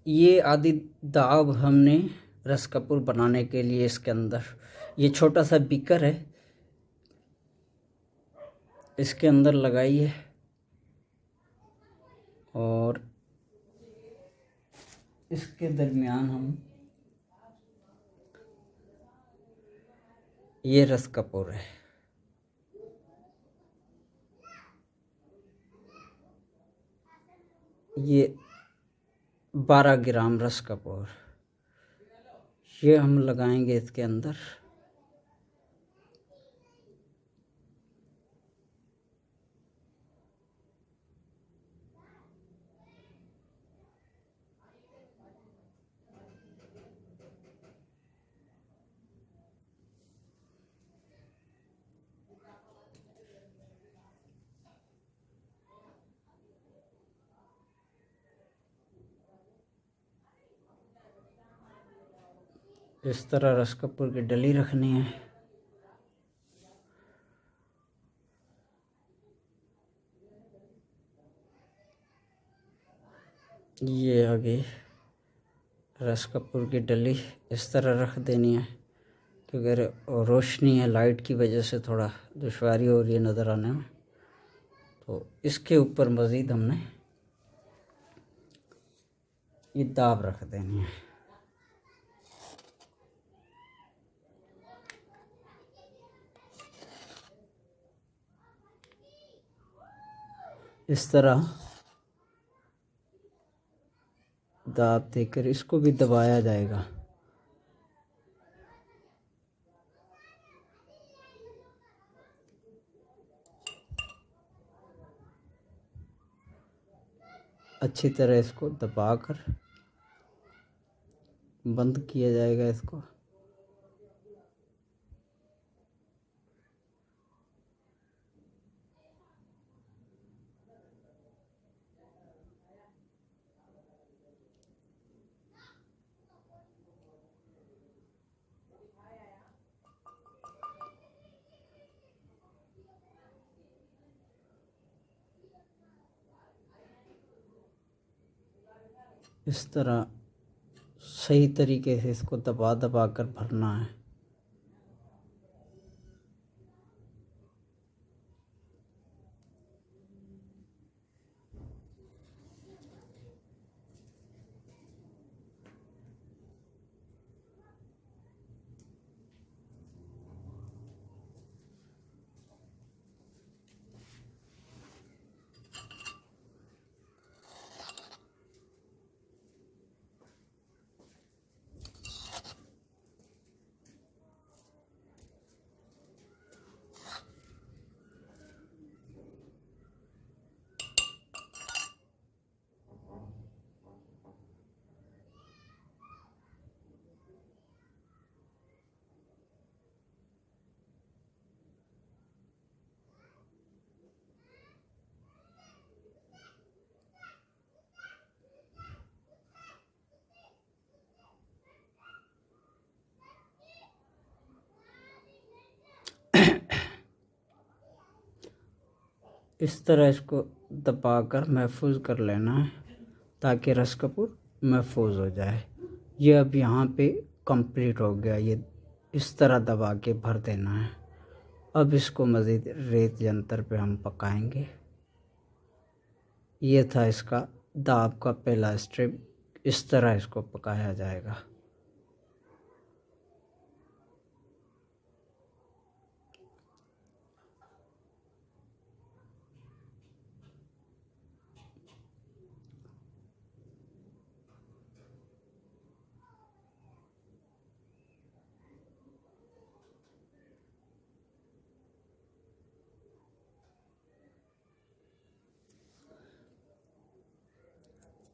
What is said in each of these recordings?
ये आदि दाब हमने रस कपूर बनाने के लिए इसके अंदर ये छोटा सा बीकर है, इसके अंदर लगाई है और इसके दरमियान हम ये रस कपूर है। ये 12 ग्राम रस कपूर ये हम लगाएंगे इसके अंदर। इस तरह रस कपूर की डली रखनी है। ये आगे रस कपूर की डली इस तरह रख देनी है, क्योंकि रोशनी है, लाइट की वजह से थोड़ा दुश्वारी हो रही है नज़र आने में। तो इसके ऊपर मज़ीद हमने ये दाब रख देनी है। इस तरह दाब देकर इसको भी दबाया जाएगा। अच्छी तरह इसको दबाकर बंद किया जाएगा इसको। इस तरह सही तरीके से इसको दबा दबा कर भरना है। इस तरह इसको दबाकर महफूज कर लेना है ताकि रस कपूर महफूज हो जाए। ये अब यहाँ पे कंप्लीट हो गया। ये इस तरह दबा के भर देना है। अब इसको मज़ीद रेत यंत्र पे हम पकाएंगे। ये था इसका दाब का पहला स्टेप। इस तरह इसको पकाया जाएगा।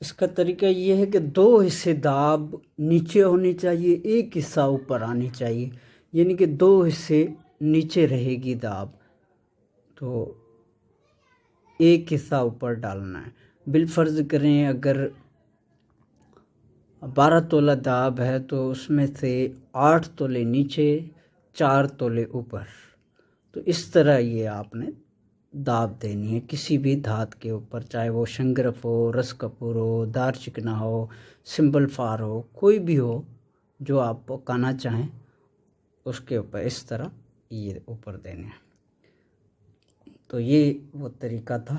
इसका तरीका ये है कि 2 हिस्से दाब नीचे होनी चाहिए, एक हिस्सा ऊपर आनी चाहिए, यानी कि 2 हिस्से नीचे रहेगी दाब, तो एक हिस्सा ऊपर डालना है। बिलफर्ज करें अगर 12 तोला दाब है तो उसमें से 8 तोले नीचे, 4 तोले ऊपर। तो इस तरह ये आपने दाब देनी है किसी भी धात के ऊपर, चाहे वो शंगरफ हो, रस कपूर हो, दार चिकना हो, सिंबल फार हो, कोई भी हो जो आप पकाना चाहें उसके ऊपर इस तरह ये ऊपर देने हैं। तो ये वो तरीका था।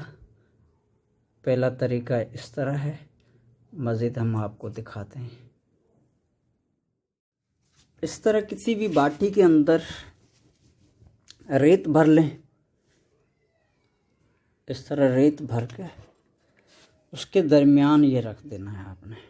पहला तरीका इस तरह है, मज़ीद हम आपको दिखाते हैं। इस तरह किसी भी बाटी के अंदर रेत भर लें, इस तरह रेत भर के उसके दरमियान ये रख देना है आपने।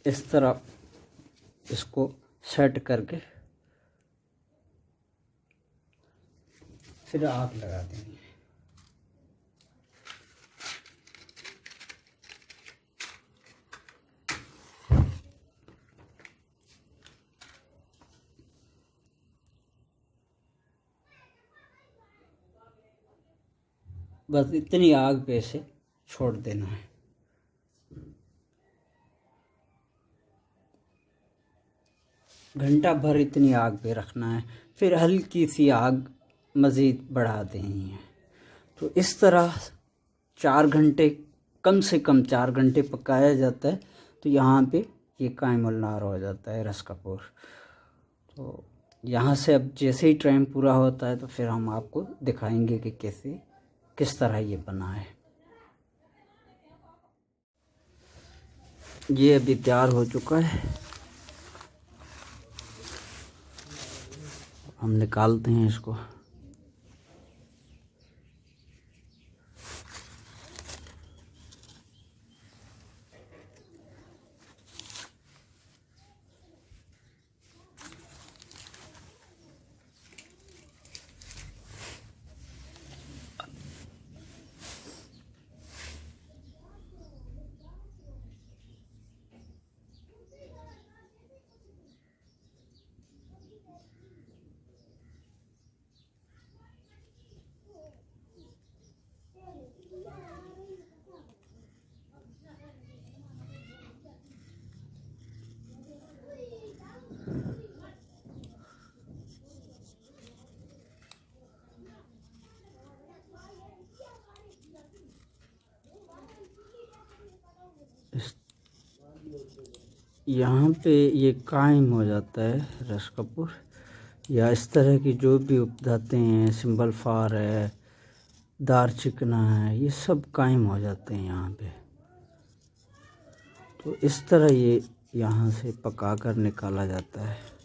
इस तरह इसको सेट करके फिर आग लगा देंगे। बस इतनी आग पे से छोड़ देना है। घंटा भर इतनी आग पे रखना है, फिर हल्की सी आग मज़ीद बढ़ा देनी है। तो इस तरह 4 घंटे, कम से कम 4 घंटे पकाया जाता है। तो यहाँ पे ये कायमुल नार हो जाता है रस कपूर। तो यहाँ से अब जैसे ही टाइम पूरा होता है तो फिर हम आपको दिखाएंगे कि कैसे किस तरह ये बना है। ये अभी तैयार हो चुका है, हम निकालते हैं इसको। यहाँ पे ये कायम हो जाता है रस कपूर, या इस तरह की जो भी उपजाते हैं, सिंबल फार है, दार चिकना है, ये सब कायम हो जाते हैं यहाँ पे। तो इस तरह ये यहाँ से पका कर निकाला जाता है।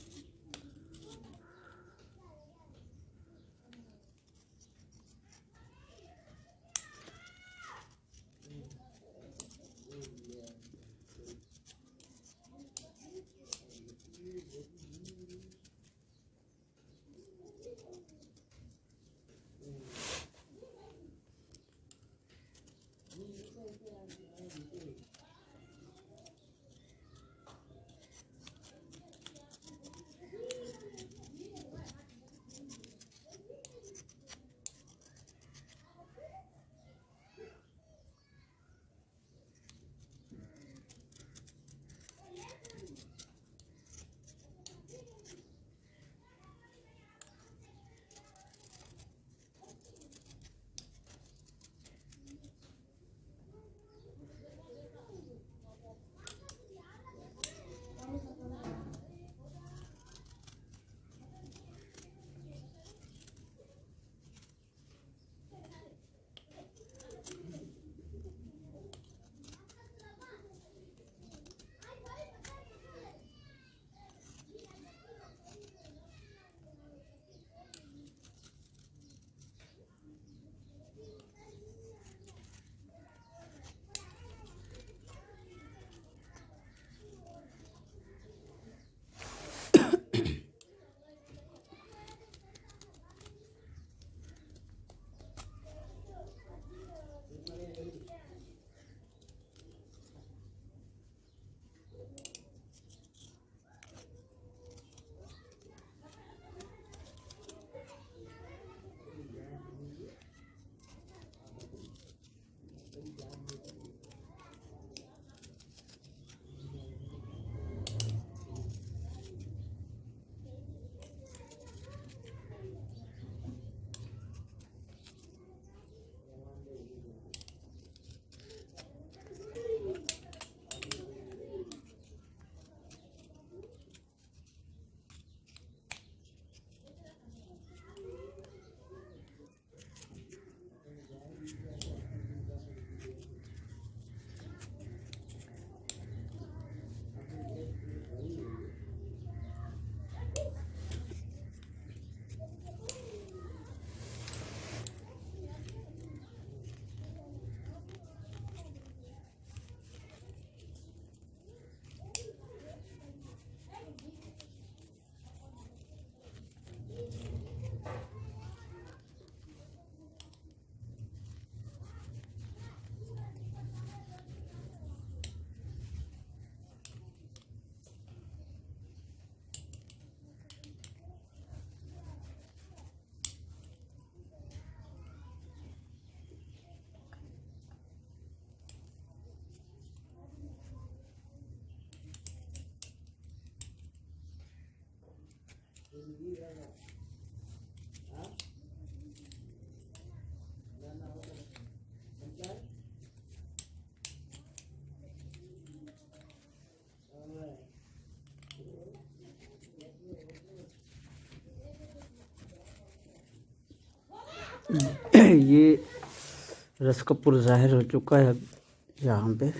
ये रस कपूर ज़ाहिर हो चुका है अब यहाँ पे।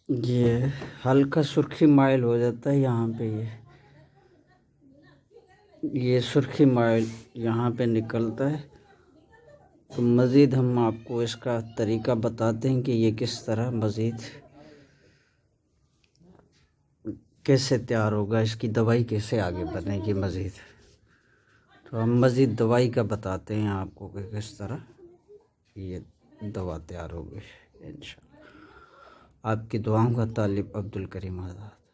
ये हल्का सुर्खी माइल हो जाता है यहाँ पे। ये सुर्खी माइल यहाँ पे निकलता है। तो मज़ीद हम आपको इसका तरीका बताते हैं कि ये किस तरह मज़ीद कैसे तैयार होगा, इसकी दवाई कैसे आगे बनेगी मज़ीद। तो हम मज़ीद दवाई का बताते हैं आपको कि किस तरह ये दवा तैयार होगी इंशाअल्लाह। आपकी दुआओं का तालिब अब्दुल करीम आज़ाद।